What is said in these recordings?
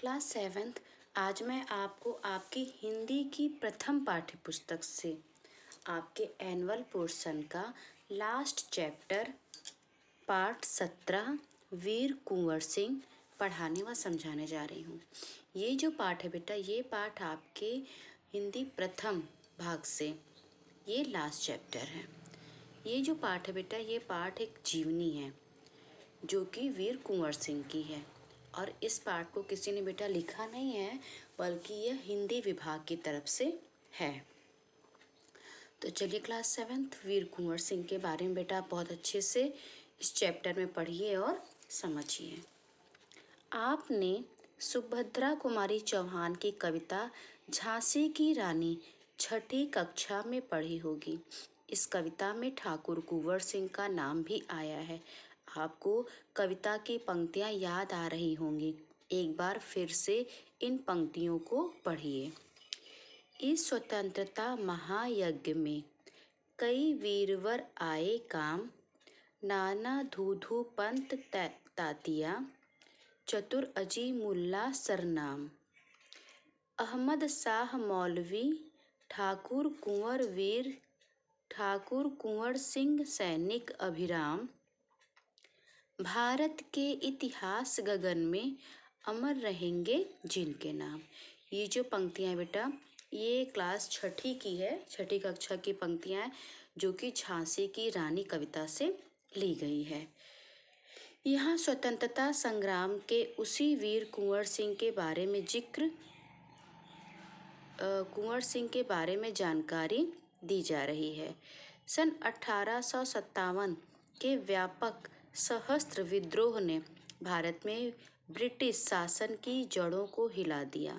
Class seventh. आज मैं आपको आपकी हिंदी की प्रथम पाठ्य पुस्तक से आपके एनुअल पोर्शन का लास्ट चैप्टर पार्ट 17 वीर कुंवर सिंह पढ़ाने व समझाने जा रही हूँ। ये जो पाठ है बेटा, ये पाठ आपके हिंदी प्रथम भाग से ये लास्ट चैप्टर है। ये जो पाठ है बेटा, ये पाठ एक जीवनी है जो कि वीर कुंवर सिंह की है। और इस पाठ को किसी ने बेटा लिखा नहीं है, बल्कि यह हिंदी विभाग की तरफ से है। तो चलिए क्लास सेवेंथ वीर कुंवर सिंह के बारे में बेटा आप बहुत अच्छे से इस चैप्टर में पढ़िए और समझिए। आपने सुभद्रा कुमारी चौहान की कविता झांसी की रानी छठी कक्षा में पढ़ी होगी। इस कविता में ठाकुर कुंवर सिंह का नाम भी आया है। आपको कविता की पंक्तियां याद आ रही होंगी। एक बार फिर से इन पंक्तियों को पढ़िए। इस स्वतंत्रता महायज्ञ में कई वीरवर आए काम, नाना धूधू पंत तातिया, चतुर अजी मुल्ला सरनाम, अहमद शाह मौलवी, ठाकुर कुंवर वीर, ठाकुर कुंवर सिंह सैनिक अभिराम, भारत के इतिहास गगन में अमर रहेंगे जिनके नाम। ये जो पंक्तियां बेटा, ये क्लास छठी की है, छठी कक्षा की पंक्तियां हैं जो कि झांसी की रानी कविता से ली गई है। यहाँ स्वतंत्रता संग्राम के उसी वीर कुंवर सिंह के बारे में कुंवर सिंह के बारे में जानकारी दी जा रही है। सन 1857 के व्यापक सशस्त्र विद्रोह ने भारत में ब्रिटिश शासन की जड़ों को हिला दिया।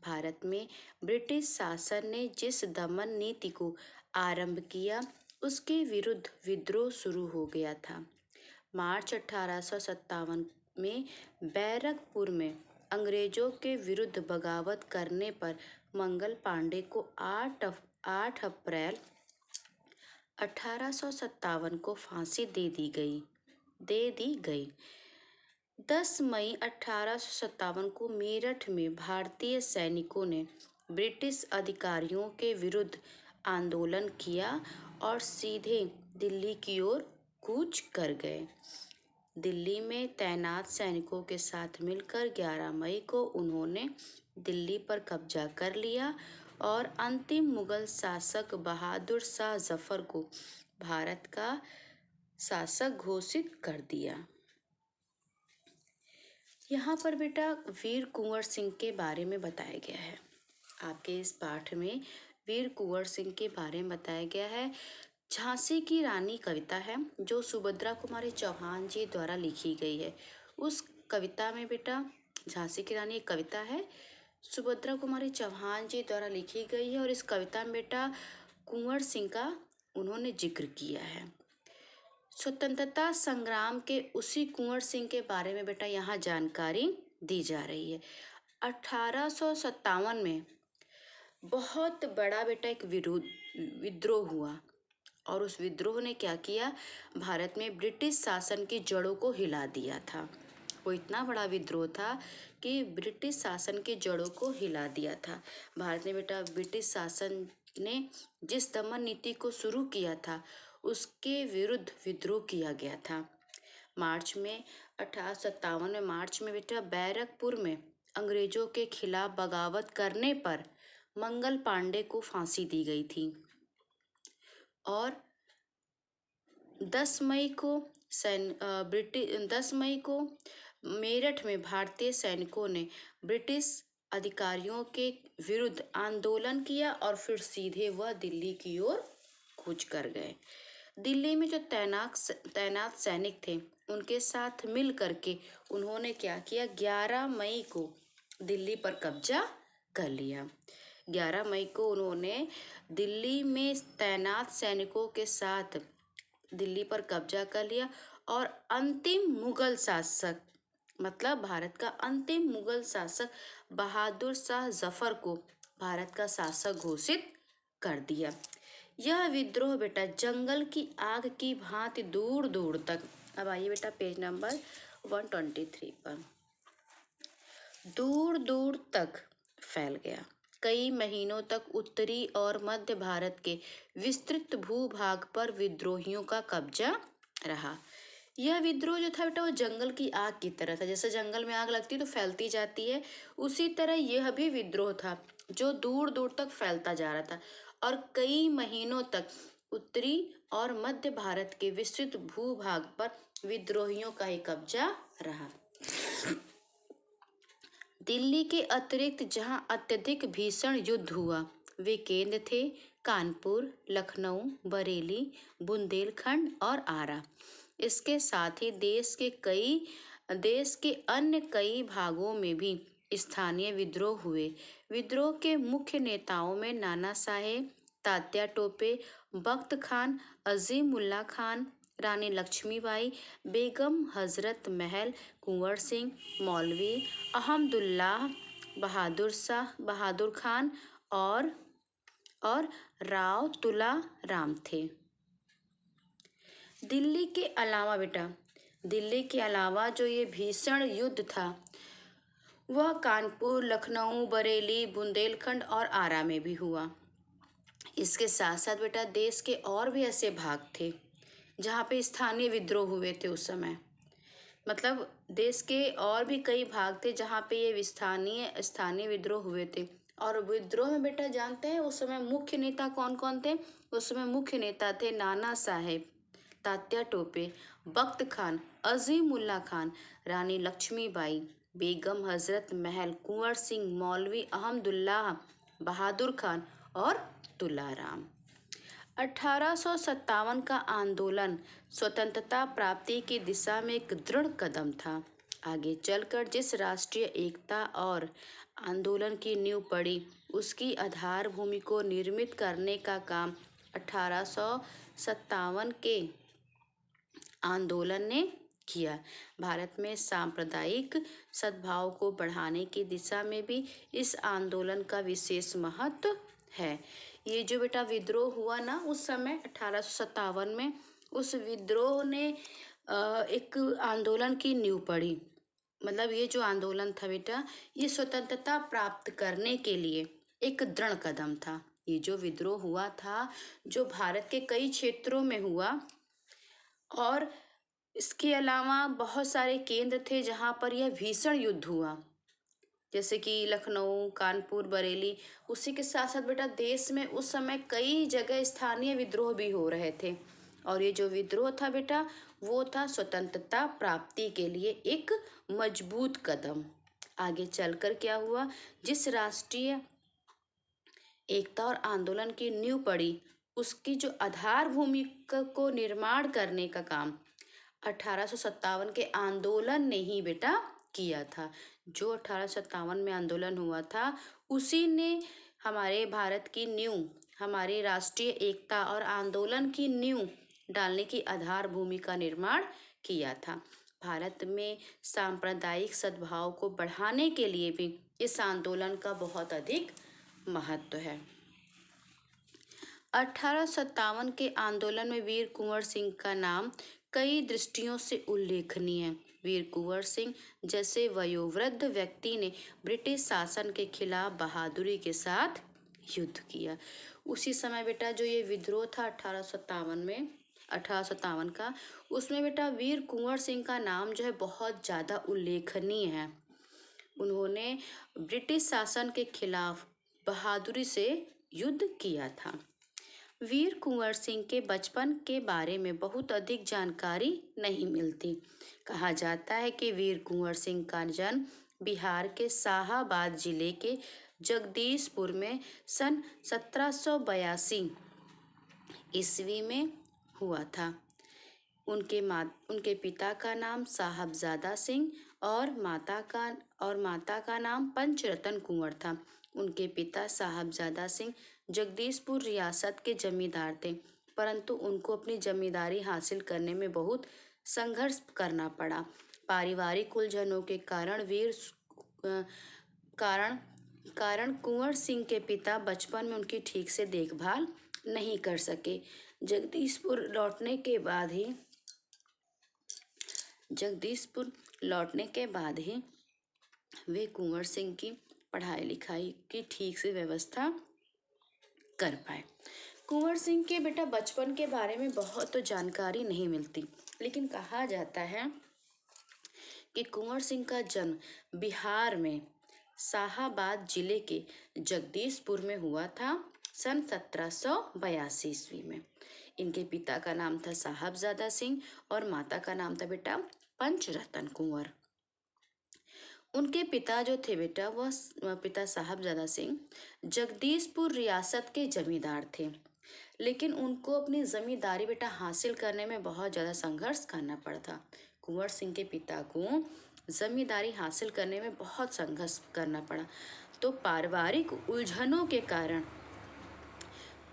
भारत में ब्रिटिश शासन ने जिस दमन नीति को आरंभ किया, उसके विरुद्ध विद्रोह शुरू हो गया था। मार्च 1857 में बैरकपुर में अंग्रेजों के विरुद्ध बगावत करने पर मंगल पांडे को 8 अप्रैल 1857 को फांसी दे दी गई। 10 मई 1857 को मेरठ में भारतीय सैनिकों ने ब्रिटिश अधिकारियों के विरुद्ध आंदोलन किया और सीधे दिल्ली की ओर कूच कर गए। दिल्ली में तैनात सैनिकों के साथ मिलकर 11 मई को उन्होंने दिल्ली पर कब्जा कर लिया और अंतिम मुगल शासक बहादुर शाह जफर को भारत का शासक घोषित कर दिया। यहाँ पर बेटा वीर कुंवर सिंह के बारे में बताया गया है। आपके इस पाठ में वीर कुंवर सिंह के बारे में बताया गया है। झांसी की रानी कविता है जो सुभद्रा कुमारी चौहान जी द्वारा लिखी गई है। उस कविता में बेटा, झांसी की रानी एक कविता है, सुभद्रा कुमारी चौहान जी द्वारा लिखी गई है और इस कविता में बेटा कुंवर सिंह का उन्होंने जिक्र किया है। स्वतंत्रता संग्राम के उसी कुंवर सिंह के बारे में बेटा यहाँ जानकारी दी जा रही है। 1857 में बहुत बड़ा बेटा एक विद्रोह हुआ और उस विद्रोह ने क्या किया, भारत में ब्रिटिश शासन की जड़ों को हिला दिया था। वो इतना बड़ा विद्रोह था कि ब्रिटिश शासन की जड़ों को हिला दिया था। भारत में बेटा ब्रिटिश शासन ने जिस दमन नीति को शुरू किया था, उसके विरुद्ध विद्रोह किया गया था। मार्च में 1857 में मार्च में बेटा बैरकपुर में अंग्रेजों के खिलाफ बगावत करने पर मंगल पांडे को फांसी दी गई थी और 10 मई को मेरठ में भारतीय सैनिकों ने ब्रिटिश अधिकारियों के विरुद्ध आंदोलन किया और फिर सीधे वह दिल्ली की ओर कूच कर गए। दिल्ली में जो तैनात सैनिक थे, उनके साथ मिल करके उन्होंने क्या किया, 11 मई को दिल्ली पर कब्जा कर लिया। 11 मई को उन्होंने दिल्ली में तैनात सैनिकों के साथ दिल्ली पर कब्जा कर लिया और अंतिम मुगल शासक, मतलब भारत का अंतिम मुगल शासक बहादुर शाह जफर को भारत का शासक घोषित कर दिया। यह विद्रोह बेटा जंगल की आग की भांति दूर दूर तक, अब आइए बेटा पेज नंबर 123 पर, दूर दूर तक फैल गया। कई महीनों तक उत्तरी और मध्य भारत के विस्तृत भूभाग पर विद्रोहियों का कब्जा रहा। यह विद्रोह जो था बेटा वो जंगल की आग की तरह था। जैसे जंगल में आग लगती है तो फैलती जाती है, उसी तरह यह भी विद्रोह था जो दूर दूर तक फैलता जा रहा था और कई महीनों तक उत्तरी और मध्य भारत के विस्तृत भूभाग पर विद्रोहियों का ही कब्जा रहा। दिल्ली के अतिरिक्त जहां अत्यधिक भीषण युद्ध हुआ वे केंद्र थे कानपुर, लखनऊ, बरेली, बुंदेलखंड और आरा। इसके साथ ही देश के अन्य कई भागों में भी स्थानीय विद्रोह हुए। विद्रोह के मुख्य नेताओं में नाना साहेब, तात्या टोपे, बख्त खान, अजीमुल्ला खान, रानी लक्ष्मीबाई, बेगम हजरत महल, कुंवर सिंह, मौलवी अहमदुल्लाह, बहादुर खान और राव तुला राम थे। दिल्ली के अलावा जो ये भीषण युद्ध था वह कानपुर, लखनऊ, बरेली, बुंदेलखंड और आरा में भी हुआ। इसके साथ साथ बेटा देश के और भी ऐसे भाग थे जहाँ पे स्थानीय विद्रोह हुए थे उस समय। मतलब देश के और भी कई भाग थे जहाँ पे ये स्थानीय विद्रोह हुए थे। और विद्रोह में बेटा जानते हैं उस समय मुख्य नेता कौन कौन थे? उस समय मुख्य नेता थे नाना साहेब, तात्या टोपे, बख्त खान, अजीमुल्ला खान, रानी लक्ष्मीबाई, बेगम हजरत महल, कुंवर सिंह, मौलवी अहमदुल्लाह, बहादुर खान और तुलाराम। 1857 का आंदोलन स्वतंत्रता प्राप्ति की दिशा में एक दृढ़ कदम था। आगे चलकर जिस राष्ट्रीय एकता और आंदोलन की नींव पड़ी उसकी आधार भूमि को निर्मित करने का काम 1857 के आंदोलन ने किया। भारत में सांप्रदायिक सद्भाव को बढ़ाने की दिशा में भी इस आंदोलन का विशेष महत्व है। ये जो बेटा विद्रोह हुआ ना उस समय 1857 में, उस विद्रोह ने एक आंदोलन की नींव पड़ी। मतलब ये जो आंदोलन था बेटा ये स्वतंत्रता प्राप्त करने के लिए एक दृढ़ कदम था। ये जो विद्रोह हुआ था जो भारत के कई क्षेत्रों में हुआ और इसके अलावा बहुत सारे केंद्र थे जहाँ पर यह भीषण युद्ध हुआ, जैसे कि लखनऊ, कानपुर, बरेली। उसी के साथ साथ बेटा देश में उस समय कई जगह स्थानीय विद्रोह भी हो रहे थे। और ये जो विद्रोह था बेटा वो था स्वतंत्रता प्राप्ति के लिए एक मजबूत कदम। आगे चलकर क्या हुआ, जिस राष्ट्रीय एकता और आंदोलन की नींव पड़ी उसकी जो आधार भूमि को निर्माण करने का काम 1857 के आंदोलन ने ही बेटा किया था। जो 1857 में आंदोलन हुआ था उसी ने हमारे भारत की नींव, हमारे राष्ट्रीय एकता और आंदोलन की नींव डालने की आधार भूमि का निर्माण किया था। भारत में सांप्रदायिक सद्भाव को बढ़ाने के लिए भी इस आंदोलन का बहुत अधिक महत्व है। 1857 के आंदोलन में वीर कुंवर सिंह का नाम कई दृष्टियों से उल्लेखनीय है। वीर कुंवर सिंह जैसे वयोवृद्ध व्यक्ति ने ब्रिटिश शासन के खिलाफ बहादुरी के साथ युद्ध किया। उसी समय बेटा जो ये विद्रोह था 1857 का, उसमें बेटा वीर कुंवर सिंह का नाम जो है बहुत ज़्यादा उल्लेखनीय है। उन्होंने ब्रिटिश शासन के खिलाफ बहादुरी से युद्ध किया था। वीर कुंवर सिंह के बचपन के बारे में बहुत अधिक जानकारी नहीं मिलती। कहा जाता है कि वीर कुंवर सिंह का जन्म बिहार के शाहाबाद जिले के जगदीशपुर में सन 1782 ईस्वी में हुआ था। उनके पिता का नाम साहबजादा सिंह और माता का नाम पंचरतन कुंवर था। उनके पिता साहबजादा सिंह जगदीशपुर रियासत के जमींदार थे, परंतु उनको अपनी जमींदारी हासिल करने में बहुत संघर्ष करना पड़ा। पारिवारिक उलझनों के कारण कुंवर सिंह के पिता बचपन में उनकी ठीक से देखभाल नहीं कर सके। जगदीशपुर लौटने के बाद ही वे कुंवर सिंह की पढ़ाई लिखाई की ठीक से व्यवस्था कर पाए। कुंवर सिंह के बेटा बचपन के बारे में बहुत तो जानकारी नहीं मिलती, लेकिन कहा जाता है कि कुंवर सिंह का जन्म बिहार में शाहाबाद जिले के जगदीशपुर में हुआ था सन 1782 ईस्वी में। इनके पिता का नाम था साहबजादा सिंह और माता का नाम था बेटा पंचरतन कुंवर। उनके पिता जो थे बेटा वह पिता साहबजादा सिंह जगदीशपुर रियासत के जमींदार थे, लेकिन उनको अपनी जमींदारी बेटा हासिल करने में बहुत ज़्यादा संघर्ष करना पड़ा था। कुंवर सिंह के पिता को जमींदारी हासिल करने में बहुत संघर्ष करना पड़ा, तो पारिवारिक उलझनों के कारण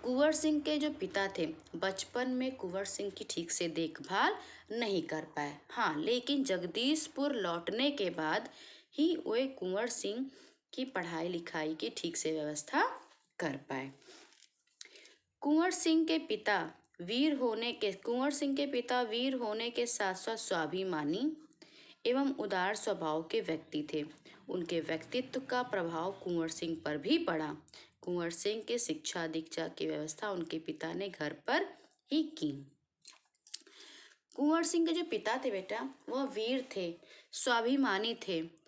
कुंवर सिंह के जो पिता थे बचपन में कुंवर सिंह की ठीक से देखभाल नहीं कर पाए। हाँ, लेकिन जगदीशपुर लौटने के बाद ही वे कुंवर सिंह की पढ़ाई लिखाई की ठीक से व्यवस्था कर पाए। कुंवर सिंह के पिता वीर होने के साथ साथ स्वाभिमानी एवं उदार स्वभाव के व्यक्ति थे। उनके व्यक्तित्व का प्रभाव कुंवर सिंह पर भी पड़ा। कुंवर सिंह के शिक्षा दीक्षा की व्यवस्था उनके पिता ने घर पर ही की। कुंवर सिंह के जो पिता थे बेटा वह वीर थे, स्वाभिमानी थे,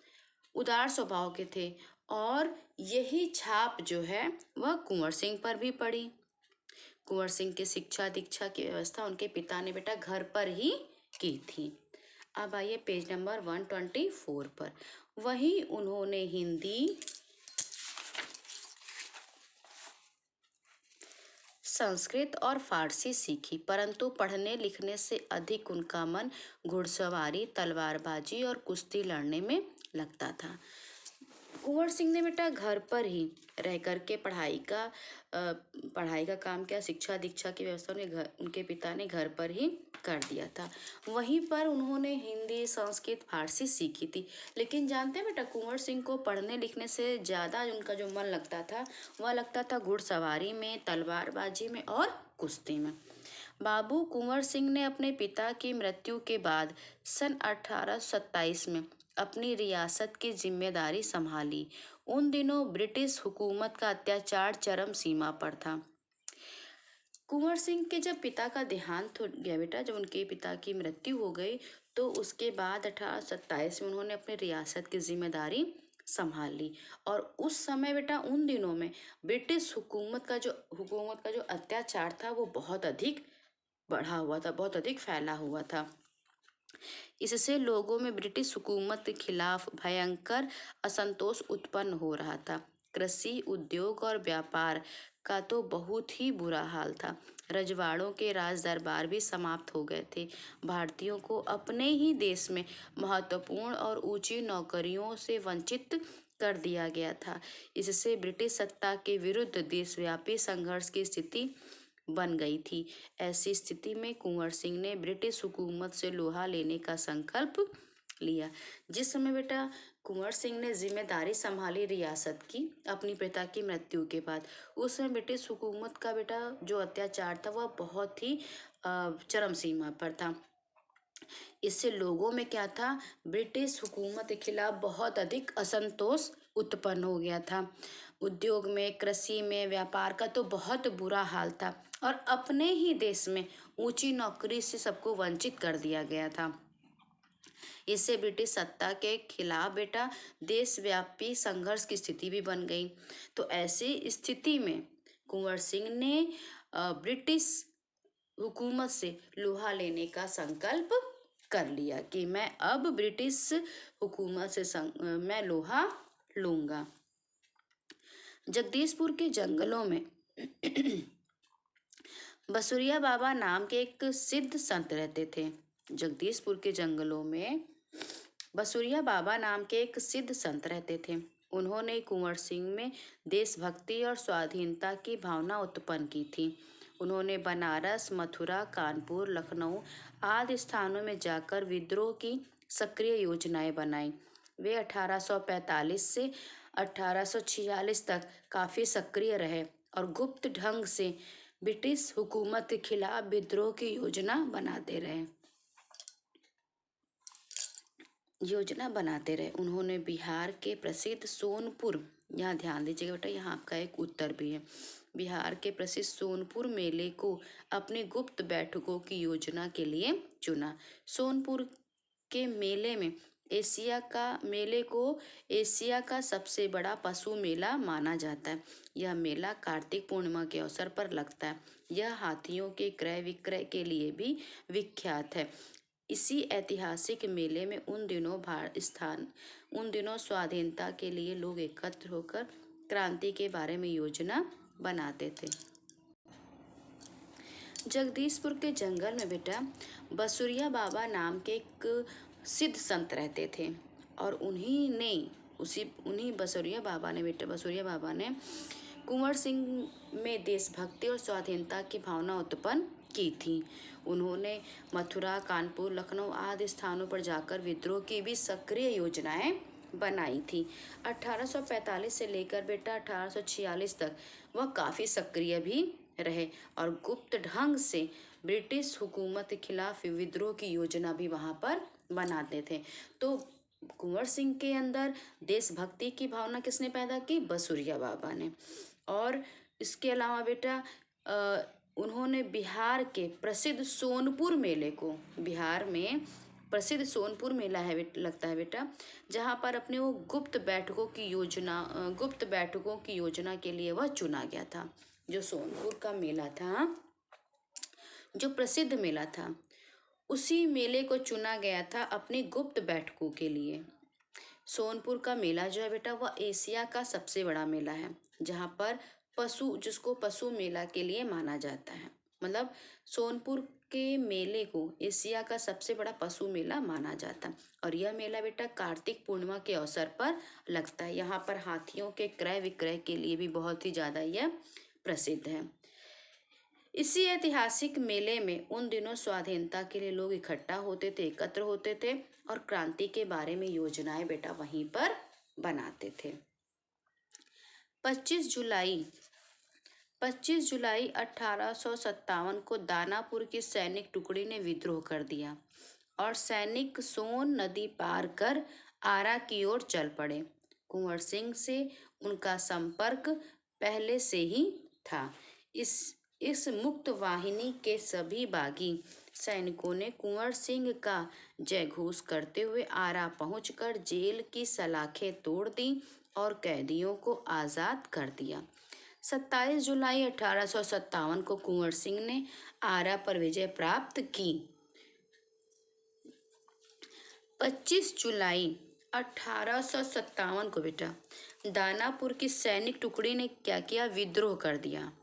उदार स्वभाव के थे, और यही छाप जो है वह कुंवर सिंह पर भी पड़ी। कुंवर सिंह की शिक्षा दीक्षा की व्यवस्था उनके पिता ने बेटा घर पर ही की थी। अब आइए पेज नंबर 124 पर। वहीं उन्होंने हिंदी, संस्कृत और फारसी सीखी, परंतु पढ़ने लिखने से अधिक उनका मन घुड़सवारी, तलवारबाजी और कुश्ती लड़ने में लगता था। कुंवर सिंह ने बेटा घर पर ही रह कर के पढ़ाई का काम किया। शिक्षा दीक्षा की व्यवस्था उनके पिता ने घर पर ही कर दिया था। वहीं पर उन्होंने हिंदी, संस्कृत, फारसी सीखी थी। लेकिन जानते हैं बेटा कुंवर सिंह को पढ़ने लिखने से ज़्यादा उनका जो मन लगता था वह लगता था घुड़सवारी में, तलवारबाजी में और कुश्ती में। बाबू कुंवर सिंह ने अपने पिता की मृत्यु के बाद सन 1827 में अपनी रियासत की जिम्मेदारी संभाली। उन दिनों ब्रिटिश हुकूमत का अत्याचार चरम सीमा पर था। कुंवर सिंह के जब पिता का देहांत हो गया बेटा, जब उनके पिता की मृत्यु हो गई, तो उसके बाद 1827 में उन्होंने अपनी रियासत की जिम्मेदारी संभाल ली। और उस समय बेटा उन दिनों में ब्रिटिश हुकूमत का जो अत्याचार था वो बहुत अधिक बढ़ा हुआ था, बहुत अधिक फैला हुआ था। इससे लोगों में ब्रिटिश हुकूमत के खिलाफ भयंकर असंतोष उत्पन्न हो रहा था। कृषि, उद्योग और व्यापार का तो बहुत ही बुरा हाल था। रजवाड़ों के राज दरबार भी समाप्त हो गए थे। भारतीयों को अपने ही देश में महत्वपूर्ण और ऊंची नौकरियों से वंचित कर दिया गया था। इससे ब्रिटिश सत्ता के विरुद्ध देशव्यापी संघर्ष की स्थिति बन गई थी। ऐसी स्थिति में कुंवर सिंह ने ब्रिटिश हुकूमत से लोहा लेने का संकल्प लिया। जिस समय बेटा कुंवर सिंह ने जिम्मेदारी संभाली रियासत की अपनी पिता की मृत्यु के बाद, उस समय ब्रिटिश हुकूमत का बेटा जो अत्याचार था वह बहुत ही चरम सीमा पर था। इससे लोगों में क्या था, ब्रिटिश हुकूमत के खिलाफ बहुत अधिक असंतोष उत्पन्न हो गया था। उद्योग में, कृषि में, व्यापार का तो बहुत बुरा हाल था, और अपने ही देश में ऊंची नौकरी से सबको वंचित कर दिया गया था। इससे ब्रिटिश सत्ता के खिलाफ बेटा देशव्यापी संघर्ष की स्थिति भी बन गई। तो ऐसी स्थिति में कुंवर सिंह ने ब्रिटिश हुकूमत से लोहा लेने का संकल्प कर लिया कि मैं अब ब्रिटिश हुकूमत से मैं लोहा लूंगा। जगदीशपुर के जंगलों में बसुरिया बाबा नाम के एक सिद्ध संत रहते थे। जगदीशपुर के जंगलों में बसुरिया बाबा नाम के एक सिद्ध संत रहते थे। उन्होंने कुंवर सिंह में देशभक्ति और स्वाधीनता की भावना उत्पन्न की थी। उन्होंने बनारस, मथुरा, कानपुर, लखनऊ आदि स्थानों में जाकर विद्रोह की सक्रिय योजनाएं बनाई। वे 1845 से 1846 तक काफ़ी सक्रिय रहे और गुप्त ढंग से ब्रिटिश हुकूमत के खिलाफ विद्रोह की योजना बनाते रहे। योजना बनाते रहे। उन्होंने बिहार के प्रसिद्ध सोनपुर, यहाँ ध्यान दीजिएगा बेटा, यहाँ आपका एक उत्तर भी है, बिहार के प्रसिद्ध सोनपुर मेले को अपनी गुप्त बैठकों की योजना के लिए चुना। सोनपुर के मेले को एशिया का सबसे बड़ा पशु मेला माना जाता है। यह मेला कार्तिक पूर्णिमा के अवसर पर लगता है। यह हाथियों के क्रय विक्रय के लिए भी विख्यात है। इसी ऐतिहासिक मेले में उन दिनों स्वाधीनता के लिए लोग एकत्र होकर क्रांति के बारे में योजना बनाते थे। जगदीशपुर के जंगल में बेटा बसुरिया बाबा नाम के एक सिद्ध संत रहते थे और उन्हीं बसुरिया बाबा ने कुंवर सिंह में देशभक्ति और स्वाधीनता की भावना उत्पन्न की थी। उन्होंने मथुरा, कानपुर, लखनऊ आदि स्थानों पर जाकर विद्रोह की भी सक्रिय योजनाएं बनाई थी। 1845 से लेकर बेटा 1846 तक वह काफ़ी सक्रिय भी रहे और गुप्त ढंग से ब्रिटिश हुकूमत के खिलाफ विद्रोह की योजना भी वहाँ पर बनाते थे। तो कुंवर सिंह के अंदर देशभक्ति की भावना किसने पैदा की? बसुरिया बाबा ने। और इसके अलावा बेटा उन्होंने बिहार के प्रसिद्ध सोनपुर मेले को, बिहार में प्रसिद्ध सोनपुर मेला है लगता है बेटा, जहाँ पर अपने वो गुप्त बैठकों की योजना के लिए वह चुना गया था। जो सोनपुर का मेला था, जो प्रसिद्ध मेला था, उसी मेले को चुना गया था अपनी गुप्त बैठकों के लिए। सोनपुर का मेला जो है बेटा वह एशिया का सबसे बड़ा मेला है, जहाँ पर जिसको पशु मेला के लिए माना जाता है। मतलब सोनपुर के मेले को एशिया का सबसे बड़ा पशु मेला माना जाता है। और यह मेला बेटा कार्तिक पूर्णिमा के अवसर पर लगता है। यहाँ पर हाथियों के क्रय विक्रय के लिए भी बहुत ही ज़्यादा यह प्रसिद्ध है। इसी ऐतिहासिक मेले में उन दिनों स्वाधीनता के लिए लोग एकत्र होते थे और क्रांति के बारे में योजनाएं बेटा वहीं पर बनाते थे। 25 जुलाई 1857 को दानापुर की सैनिक टुकड़ी ने विद्रोह कर दिया और सैनिक सोन नदी पार कर आरा की ओर चल पड़े। कुंवर सिंह से उनका संपर्क पहले से ही था। इस मुक्त वाहिनी के सभी बागी सैनिकों ने कुंवर सिंह का जयघोष करते हुए आरा पहुंचकर जेल की सलाखें तोड़ दी और कैदियों को आज़ाद कर दिया। 27 जुलाई 1857 को कुंवर सिंह ने आरा पर विजय प्राप्त की। 25 जुलाई 1857 को बेटा दानापुर की सैनिक टुकड़ी ने क्या किया? विद्रोह कर दिया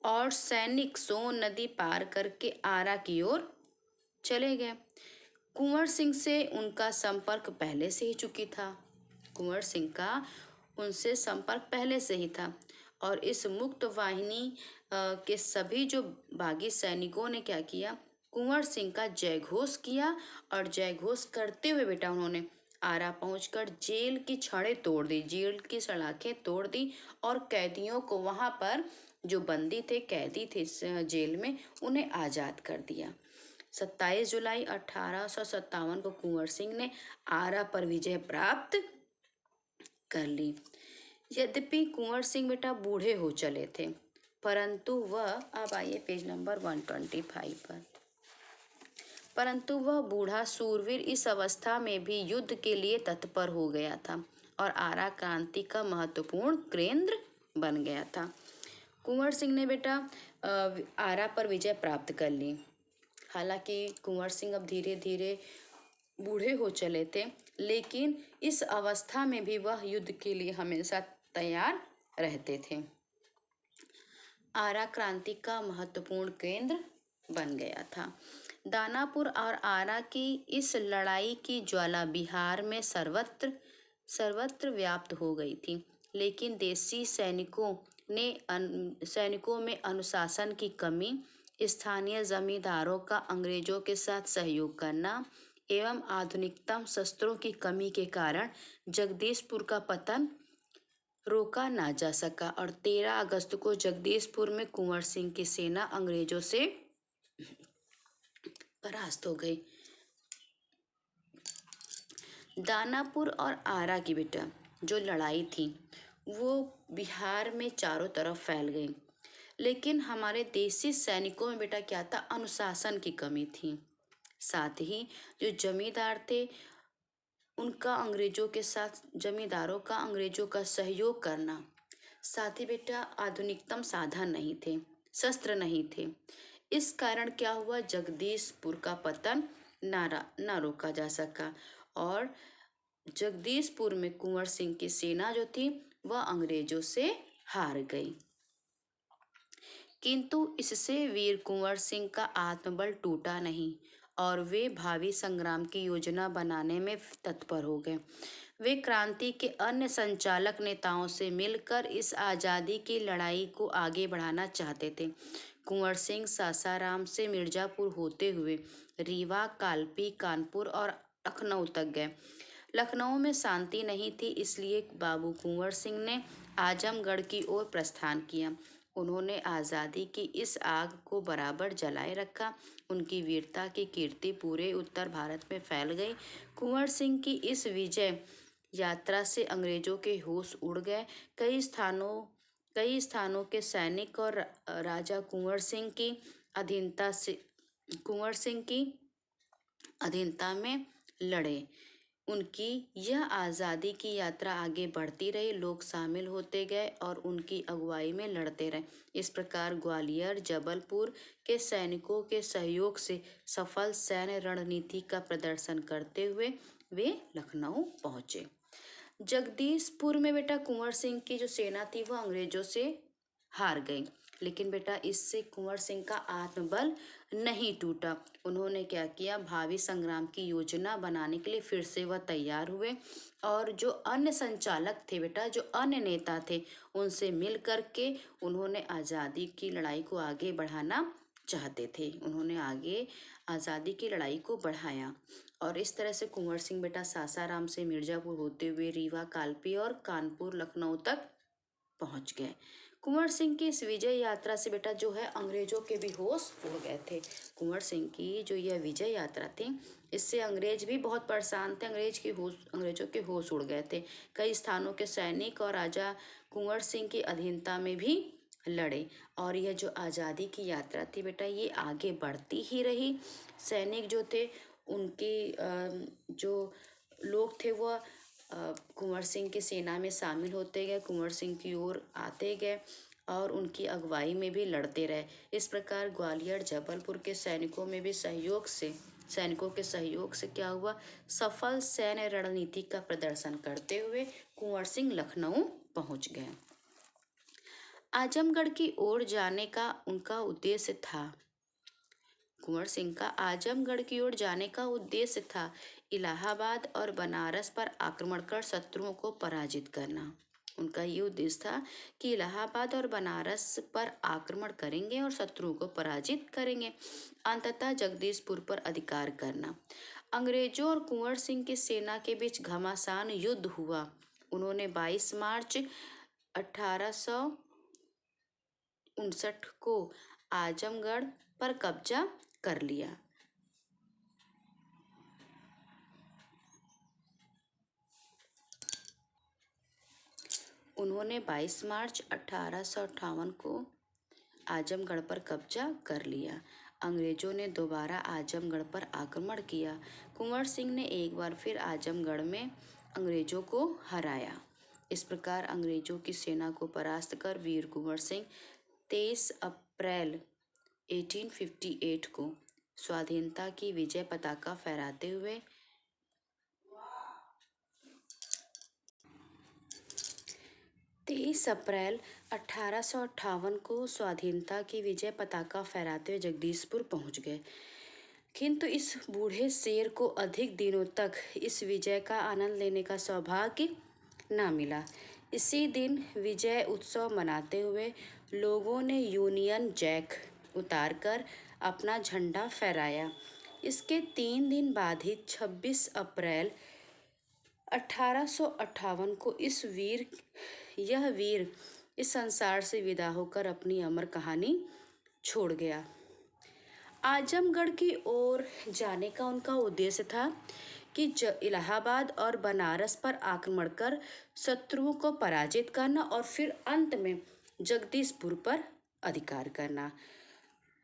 और सैनिक सोन नदी पार करके आरा की ओर चले गए। कुंवर सिंह से उनका संपर्क पहले से ही चुकी था। कुंवर सिंह का उनसे संपर्क पहले से ही था और इस मुक्त वाहिनी के सभी जो बागी सैनिकों ने क्या किया? कुंवर सिंह का जयघोष किया और जयघोष करते हुए बेटा उन्होंने आरा पहुंचकर जेल की छड़ें तोड़ दी, जेल की सलाखें तोड़ दी और कैदियों को, वहां पर जो बंदी थे, कैदी थे जेल में, उन्हें आज़ाद कर दिया। 27 जुलाई 1857 को कुंवर सिंह ने आरा पर विजय प्राप्त कर ली। यद्यपि कुंवर सिंह बेटा बूढ़े हो चले थे, परंतु वह, अब आइए पेज नंबर 125 पर, परंतु वह बूढ़ा सूरवीर इस अवस्था में भी युद्ध के लिए तत्पर हो गया था और आरा क्रांति का महत्वपूर्ण केंद्र बन गया था। कुंवर सिंह ने बेटा आरा पर विजय प्राप्त कर ली। हालांकि कुंवर सिंह अब धीरे धीरे बूढ़े हो चले थे, लेकिन इस अवस्था में भी वह युद्ध के लिए हमेशा तैयार रहते थे। आरा क्रांति का महत्वपूर्ण केंद्र बन गया था। दानापुर और आरा की इस लड़ाई की ज्वाला बिहार में सर्वत्र व्याप्त हो गई थी, लेकिन देसी सैनिकों में अनुशासन की कमी, स्थानीय जमींदारों का अंग्रेजों के साथ सहयोग करना एवं आधुनिकतम शस्त्रों की कमी के कारण जगदीशपुर का पतन रोका ना जा सका और 13 अगस्त को जगदीशपुर में कुंवर सिंह की सेना अंग्रेजों से परास्त हो गई। दानापुर और आरा की बेटा जो लड़ाई थी वो बिहार में चारों तरफ फैल गई, लेकिन हमारे देसी सैनिकों में बेटा क्या था, अनुशासन की कमी थी। साथ ही जो जमींदार थे उनका अंग्रेजों के साथ, जमींदारों का अंग्रेजों का सहयोग करना, साथ ही बेटा आधुनिकतम साधन नहीं थे, शस्त्र नहीं थे। इस कारण क्या हुआ, जगदीशपुर का पतन ना रोका जा सका और जगदीशपुर में कुंवर सिंह की सेना जो थी वह अंग्रेजों से हार गई। किंतु इससे वीर कुंवर सिंह का आत्मबल टूटा नहीं और वे भावी संग्राम की योजना बनाने में तत्पर हो गए। वे क्रांति के अन्य संचालक नेताओं से मिलकर इस आज़ादी की लड़ाई को आगे बढ़ाना चाहते थे। कुंवर सिंह सासाराम से मिर्जापुर होते हुए रीवा, कालपी, कानपुर और लखनऊ तक गए। लखनऊ में शांति नहीं थी, इसलिए बाबू कुंवर सिंह ने आजमगढ़ की ओर प्रस्थान किया। उन्होंने आज़ादी की इस आग को बराबर जलाए रखा। उनकी वीरता की कीर्ति पूरे उत्तर भारत में फैल गई। कुंवर सिंह की इस विजय यात्रा से अंग्रेजों के होश उड़ गए। कई स्थानों के सैनिक और राजा कुंवर सिंह की अधीनता में लड़े। उनकी यह आज़ादी की यात्रा आगे बढ़ती रही, लोग शामिल होते गए और उनकी अगुवाई में लड़ते रहे। इस प्रकार ग्वालियर, जबलपुर के सैनिकों के सहयोग से सफल सैन्य रणनीति का प्रदर्शन करते हुए वे लखनऊ पहुंचे। जगदीशपुर में बेटा कुंवर सिंह की जो सेना थी वह अंग्रेजों से हार गई, लेकिन बेटा इससे कुंवर सिंह का आत्मबल नहीं टूटा। उन्होंने क्या किया, भावी संग्राम की योजना बनाने के लिए फिर से वह तैयार हुए और जो अन्य संचालक थे बेटा, जो अन्य नेता थे, उनसे मिल करके उन्होंने आज़ादी की लड़ाई को आगे बढ़ाना चाहते थे। उन्होंने आगे आज़ादी की लड़ाई को बढ़ाया और इस तरह से कुंवर सिंह बेटा सासाराम से मिर्जापुर होते हुए रीवा, कालपी और कानपुर, लखनऊ तक पहुंच गए। कुंवर सिंह की इस विजय यात्रा से बेटा जो है अंग्रेजों के भी होश उड़ गए थे। कुंवर सिंह की जो यह विजय यात्रा थी इससे अंग्रेज भी बहुत परेशान थे। अंग्रेजों के होश उड़ गए थे। कई स्थानों के सैनिक और राजा कुंवर सिंह की अधीनता में भी लड़े और यह जो आज़ादी की यात्रा थी बेटा ये आगे बढ़ती ही रही। सैनिक जो थे उनके जो लोग थे वह कुंवर सिंह की सेना में शामिल होते गए, कुंवर सिंह की ओर आते गए और उनकी अगुवाई में भी लड़ते रहे। इस प्रकार ग्वालियर, जबलपुर के सैनिकों के सहयोग से क्या हुआ, सफल सैन्य रणनीति का प्रदर्शन करते हुए कुंवर सिंह लखनऊ पहुंच गए। आजमगढ़ की ओर जाने का उनका उद्देश्य था। कुंवर सिंह का आजमगढ़ की ओर जाने का उद्देश्य था इलाहाबाद और बनारस पर आक्रमण कर शत्रुओं को पराजित करना। उनका ये उद्देश्य था कि इलाहाबाद और बनारस पर आक्रमण करेंगे और शत्रुओं को पराजित करेंगे, अंततः जगदीशपुर पर अधिकार करना। अंग्रेजों और कुंवर सिंह की सेना के बीच घमासान युद्ध हुआ। उन्होंने 22 मार्च 1859 को आजमगढ़ पर कब्जा कर लिया। उन्होंने 22 मार्च 1858 को आजमगढ़ पर कब्जा कर लिया। अंग्रेजों ने दोबारा आजमगढ़ पर आक्रमण किया। कुंवर सिंह ने एक बार फिर आजमगढ़ में अंग्रेजों को हराया। इस प्रकार अंग्रेजों की सेना को परास्त कर वीर कुंवर सिंह 23 अप्रैल 1858 को स्वाधीनता की विजय पताका फहराते हुए 23 अप्रैल 1858 को स्वाधीनता की विजय पताका फहराते हुए जगदीशपुर पहुंच गए। किंतु इस बूढ़े शेर को अधिक दिनों तक इस विजय का आनंद लेने का सौभाग्य न मिला। इसी दिन विजय उत्सव मनाते हुए लोगों ने यूनियन जैक उतारकर अपना झंडा फहराया। इसके 3 दिन बाद ही 26 अप्रैल 1858 को यह वीर इस संसार से विदा होकर अपनी अमर कहानी छोड़ गया। आजमगढ़ की ओर जाने का उनका उद्देश्य था कि इलाहाबाद और बनारस पर आक्रमण कर शत्रुओं को पराजित करना और फिर अंत में जगदीशपुर पर अधिकार करना।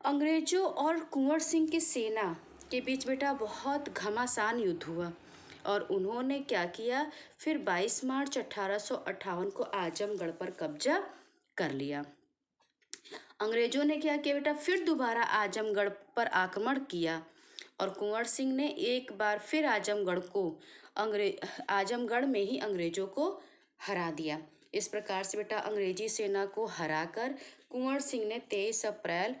अंग्रेजों और कुंवर सिंह की सेना के बीच बेटा बहुत घमासान युद्ध हुआ और उन्होंने क्या किया, फिर 22 मार्च 1858 को आजमगढ़ पर कब्जा कर लिया। अंग्रेजों ने क्या किया बेटा, फिर दोबारा आजमगढ़ पर आक्रमण किया और कुंवर सिंह ने एक बार फिर आजमगढ़ में ही अंग्रेजों को हरा दिया। इस प्रकार से बेटा अंग्रेजी सेना को हराकर कुंवर सिंह ने 23 अप्रैल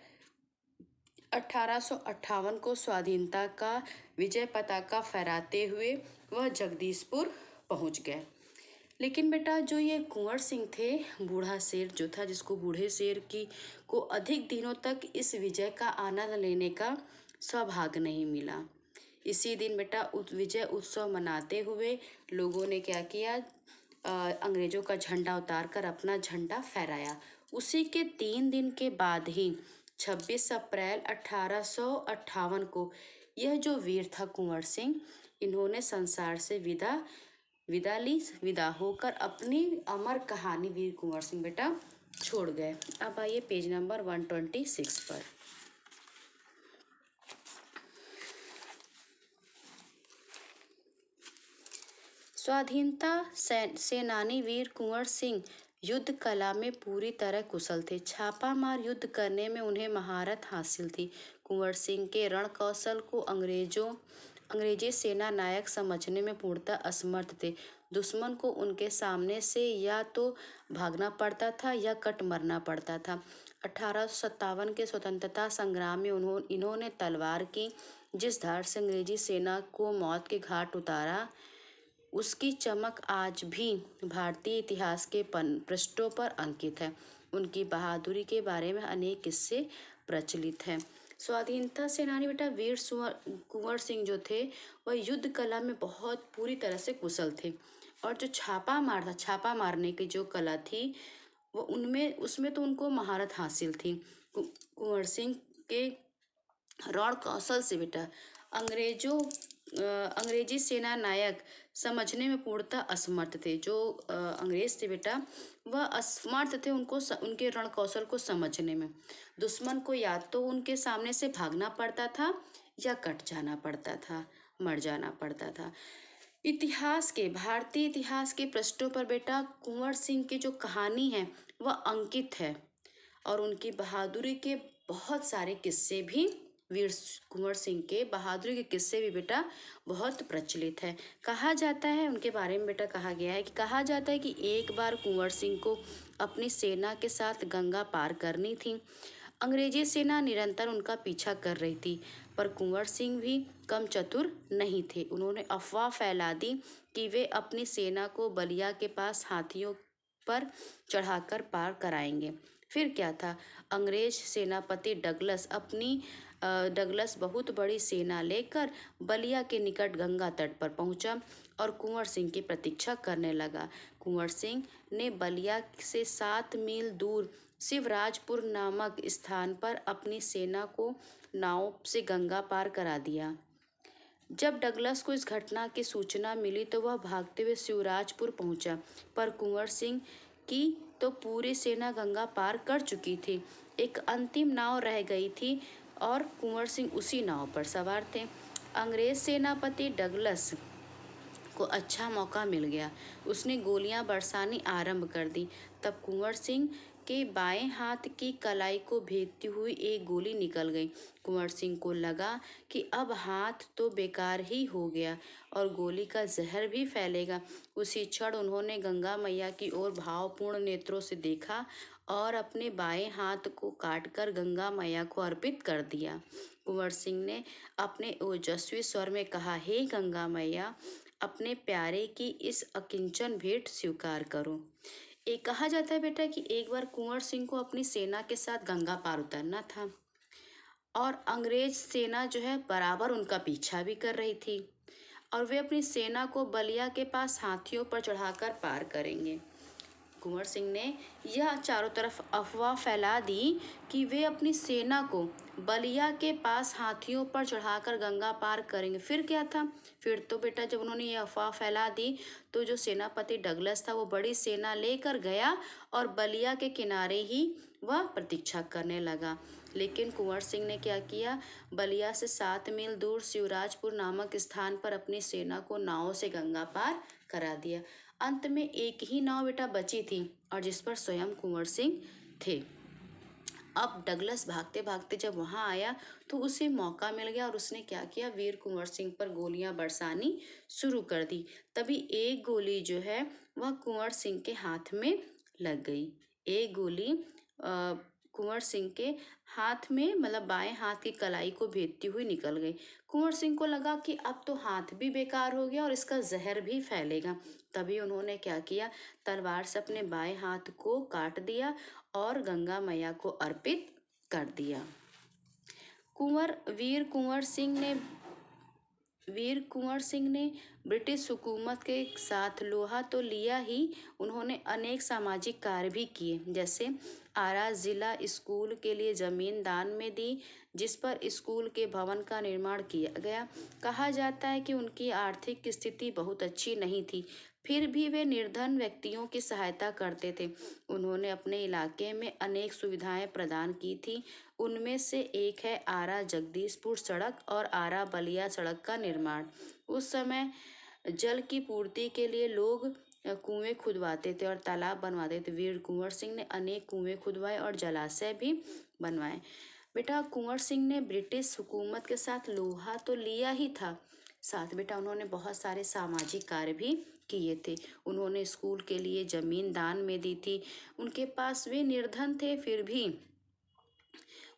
1858 को स्वाधीनता का विजय पताका फहराते हुए वह जगदीशपुर पहुंच गए। लेकिन बेटा जो ये कुंवर सिंह थे, बूढ़ा शेर जो था, जिसको बूढ़े शेर की को अधिक दिनों तक इस विजय का आनंद लेने का सौभाग्य नहीं मिला। इसी दिन बेटा विजय उत्सव मनाते हुए लोगों ने क्या किया, अंग्रेजों का झंडा उतारकर अपना झंडा फहराया। उसी के 3 दिन के बाद ही 26 अप्रैल 1858 को यह जो वीर था कुंवर सिंह, इन्होंने संसार से विदा होकर अपनी अमर कहानी वीर कुंवर सिंह बेटा छोड़ गए। अब आइए पेज नंबर 126 पर। स्वाधीनता सेनानी वीर कुंवर सिंह युद्ध कला में पूरी तरह कुशल थे। छापामार युद्ध करने में उन्हें महारत हासिल थी। कुंवर सिंह के रण कौशल को अंग्रेजी सेना नायक समझने में पूर्णतः असमर्थ थे। दुश्मन को उनके सामने से या तो भागना पड़ता था या कट मरना पड़ता था। 1857 के स्वतंत्रता संग्राम में इन्होंने तलवार की जिस धार से अंग्रेजी सेना को मौत के घाट उतारा, उसकी चमक आज भी भारतीय इतिहास के पृष्ठों पर अंकित है। उनकी बहादुरी के बारे में अनेक किस्से प्रचलित हैं। स्वाधीनता सेनानी बेटा वीर कुंवर सिंह जो थे, वह युद्ध कला में बहुत पूरी तरह से कुशल थे और जो छापा मारने की जो कला थी, वो उसमें तो उनको महारत हासिल थी। कुंवर सिंह के रण कौशल से बेटा अंग्रेजी सेना नायक समझने में पूर्णतः असमर्थ थे। जो अंग्रेज थे बेटा, वह असमर्थ थे उनके रण कौशल को समझने में। दुश्मन को या तो उनके सामने से भागना पड़ता था या कट जाना पड़ता था, मर जाना पड़ता था। भारतीय इतिहास के पृष्ठों पर बेटा कुंवर सिंह की जो कहानी है वह अंकित है और उनकी बहादुरी के बहुत सारे किस्से भी, वीर कुंवर सिंह के बहादुरी के किस्से भी बेटा बहुत प्रचलित है। कहा जाता है उनके बारे में बेटा कहा जाता है कि एक बार कुंवर सिंह को अपनी सेना के साथ गंगा पार करनी थी। अंग्रेजी सेना निरंतर उनका पीछा कर रही थी, पर कुंवर सिंह भी कम चतुर नहीं थे। उन्होंने अफवाह फैला दी कि वे अपनी सेना को बलिया के पास हाथियों पर चढ़ाकर पार कराएंगे। फिर क्या था, अंग्रेज सेनापति डगलस बहुत बड़ी सेना लेकर बलिया के निकट गंगा तट पर पहुंचा और कुंवर सिंह की प्रतीक्षा करने लगा। कुंवर सिंह ने बलिया से 7 मील दूर शिवराजपुर नामक स्थान पर अपनी सेना को नाव से गंगा पार करा दिया। जब डगलस को इस घटना की सूचना मिली तो वह भागते हुए शिवराजपुर पहुंचा, पर कुंवर सिंह की तो पूरी सेना गंगा पार कर चुकी थी। एक अंतिम नाव रह गई थी और कुंवर सिंह उसी नाव पर सवार थे। अंग्रेज सेनापति डगलस को अच्छा मौका मिल गया। उसने गोलियां बरसानी आरंभ कर दी। तब कुंवर सिंह के बाएं हाथ की कलाई को भेदती हुई एक गोली निकल गई। कुंवर सिंह को लगा कि अब हाथ तो बेकार ही हो गया और गोली का जहर भी फैलेगा। उसी क्षण उन्होंने गंगा मैया की ओर भावपूर्ण नेत्रों से देखा और अपने बाएं हाथ को काटकर गंगा मैया को अर्पित कर दिया। कुंवर सिंह ने अपने ओजस्वी स्वर में कहा, हे गंगा मैया, अपने प्यारे की इस अकिंचन भेंट स्वीकार करो। एक कहा जाता है बेटा कि एक बार कुंवर सिंह को अपनी सेना के साथ गंगा पार उतरना था और अंग्रेज सेना जो है बराबर उनका पीछा भी कर रही थी और वे अपनी सेना को बलिया के पास हाथियों पर चढ़ाकर पार करेंगे। कुंवर सिंह ने यह चारों तरफ अफवाह फैला दी कि वे अपनी सेना को बलिया के पास हाथियों पर चढ़ाकर गंगा पार करेंगे। फिर क्या था, फिर तो बेटा जब उन्होंने ये अफवाह फैला दी तो जो सेनापति डगलस था वो बड़ी सेना लेकर गया और बलिया के किनारे ही वह प्रतीक्षा करने लगा। लेकिन कुंवर सिंह ने क्या किया, बलिया से 7 मील दूर शिवराजपुर नामक स्थान पर अपनी सेना को नाव से गंगा पार करा दिया। अंत में एक ही नाव बेटा बची थी और जिस पर स्वयं कुंवर सिंह थे। अब डगलस भागते भागते जब वहां आया तो उसे मौका मिल गया और उसने क्या किया, वीर कुंवर सिंह पर गोलियां बरसानी शुरू कर दी। तभी एक गोली जो है वह कुंवर सिंह के हाथ में लग गई। एक गोली कुंवर सिंह के हाथ में, मतलब बाएं हाथ की कलाई को भेदती हुई निकल गई। कुंवर सिंह को लगा कि अब तो हाथ भी बेकार हो गया और इसका जहर भी फैलेगा। तभी उन्होंने क्या किया, तलवार से अपने बाएं हाथ को काट दिया और गंगा मैया को अर्पित कर दिया। वीर कुंवर सिंह ने ब्रिटिश हुकूमत के साथ लोहा तो लिया ही, उन्होंने अनेक सामाजिक कार्य भी किए। जैसे आरा जिला स्कूल के लिए जमीन दान में दी, जिस पर स्कूल के भवन का निर्माण किया गया। कहा जाता है कि उनकी आर्थिक स्थिति बहुत अच्छी नहीं थी, फिर भी वे निर्धन व्यक्तियों की सहायता करते थे। उन्होंने अपने इलाके में अनेक सुविधाएं प्रदान की थी। उनमें से एक है आरा जगदीशपुर सड़क और आरा बलिया सड़क का निर्माण। उस समय जल की पूर्ति के लिए लोग कुएं खुदवाते थे और तालाब बनवाते थे। वीर कुंवर सिंह ने अनेक कुएं खुदवाए और जलाशय भी बनवाए। बेटा कुंवर सिंह ने ब्रिटिश हुकूमत के साथ लोहा तो लिया ही था, साथ बेटा उन्होंने बहुत सारे सामाजिक कार्य भी किए थे। उन्होंने स्कूल के लिए जमीन दान में दी थी। उनके पास, वे निर्धन थे, फिर भी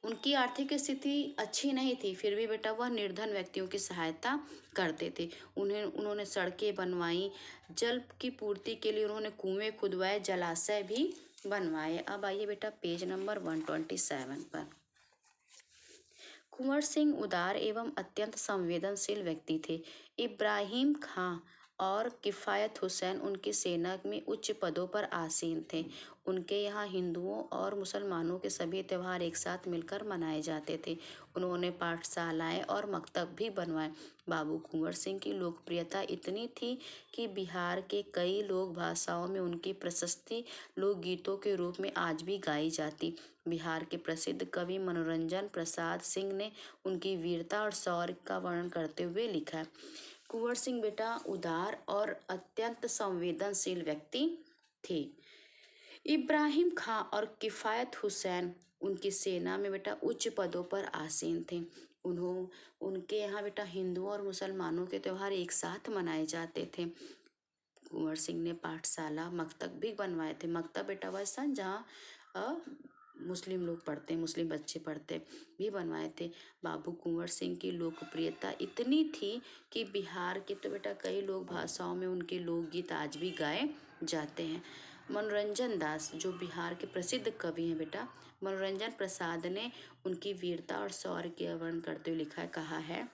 उनकी आर्थिक स्थिति अच्छी नहीं थी, फिर भी बेटा वह निर्धन व्यक्तियों की सहायता करते थे। उन्होंने सड़कें बनवाई, जल की पूर्ति के लिए उन्होंने कुएं खुदवाए, जलाशय भी बनवाए। अब आइए बेटा पेज नंबर 127 पर। कुंवर सिंह उदार एवं अत्यंत संवेदनशील व्यक्ति थे। इब्राहिम खां और किफ़ायत हुसैन उनकी सेना में उच्च पदों पर आसीन थे। उनके यहाँ हिंदुओं और मुसलमानों के सभी त्यौहार एक साथ मिलकर मनाए जाते थे। उन्होंने पाठशालाएं और मकतब भी बनवाए। बाबू कुंवर सिंह की लोकप्रियता इतनी थी कि बिहार के कई लोक भाषाओं में उनकी प्रशस्ति लोकगीतों के रूप में आज भी गाई जाती। बिहार के प्रसिद्ध कवि मनोरंजन प्रसाद सिंह ने उनकी वीरता और शौर्य का वर्णन करते हुए लिखा है। कुंवर सिंह बेटा उदार और अत्यंत संवेदनशील व्यक्ति थे। इब्राहिम खां और किफ़ायत हुसैन उनकी सेना में बेटा उच्च पदों पर आसीन थे। उनके यहाँ बेटा हिंदुओं और मुसलमानों के त्यौहार एक साथ मनाए जाते थे। कुंवर सिंह ने पाठशाला मकतब भी बनवाए थे। मकतब बेटा वह स्थान जहाँ मुस्लिम लोग पढ़ते, मुस्लिम बच्चे पढ़ते, भी बनवाए थे। बाबू कुंवर सिंह की लोकप्रियता इतनी थी कि बिहार के तो बेटा कई लोक भाषाओं में उनके लोकगीत आज भी गाए जाते हैं। मनोरंजन दास जो बिहार के प्रसिद्ध कवि हैं बेटा, मनोरंजन प्रसाद ने उनकी वीरता और शौर्य के वर्णन करते हुए लिखा है, कहा है,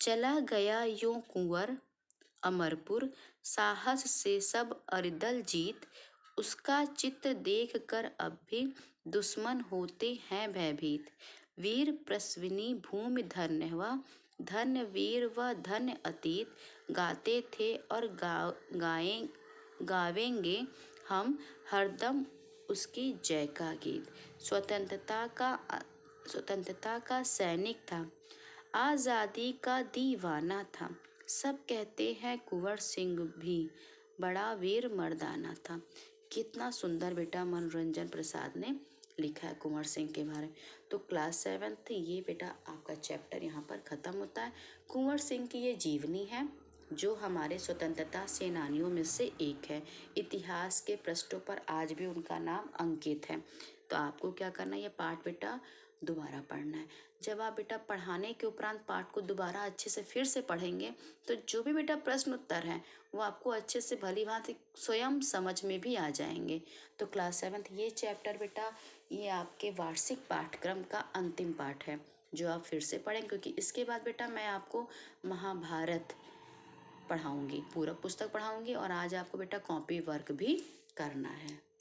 चला गया यूं कुंवर अमरपुर, साहस से सब अरिदल जीत, उसका चित्त देख कर अब भी दुश्मन होते हैं भयभीत। वीर प्रसविनी भूमि धन्य हुआ, धन्य वीर व धन्य अतीत, गाते थे और गावेंगे हम हरदम उसकी जय का गीत। स्वतंत्रता का सैनिक था, आज़ादी का दीवाना था, सब कहते हैं कुंवर सिंह भी बड़ा वीर मर्दाना था। कितना सुंदर बेटा मनोरंजन प्रसाद ने लिखा है कुंवर सिंह के बारे में। तो क्लास 7th ये बेटा आपका चैप्टर यहाँ पर ख़त्म होता है। कुंवर सिंह की ये जीवनी है जो हमारे स्वतंत्रता सेनानियों में से एक है। इतिहास के पृष्ठों पर आज भी उनका नाम अंकित है। तो आपको क्या करना है, ये पाठ बेटा दोबारा पढ़ना है। जब आप बेटा पढ़ाने के उपरांत पाठ को दोबारा अच्छे से फिर से पढ़ेंगे तो जो भी बेटा प्रश्न उत्तर हैं वो आपको अच्छे से भली भांति स्वयं समझ में भी आ जाएंगे। तो क्लास 7th ये चैप्टर बेटा ये आपके वार्षिक पाठ्यक्रम का अंतिम पाठ है जो आप फिर से पढ़ें, क्योंकि इसके बाद बेटा मैं आपको महाभारत पढ़ाऊंगी, पूरा पुस्तक पढ़ाऊंगी और आज आपको बेटा कॉपी वर्क भी करना है।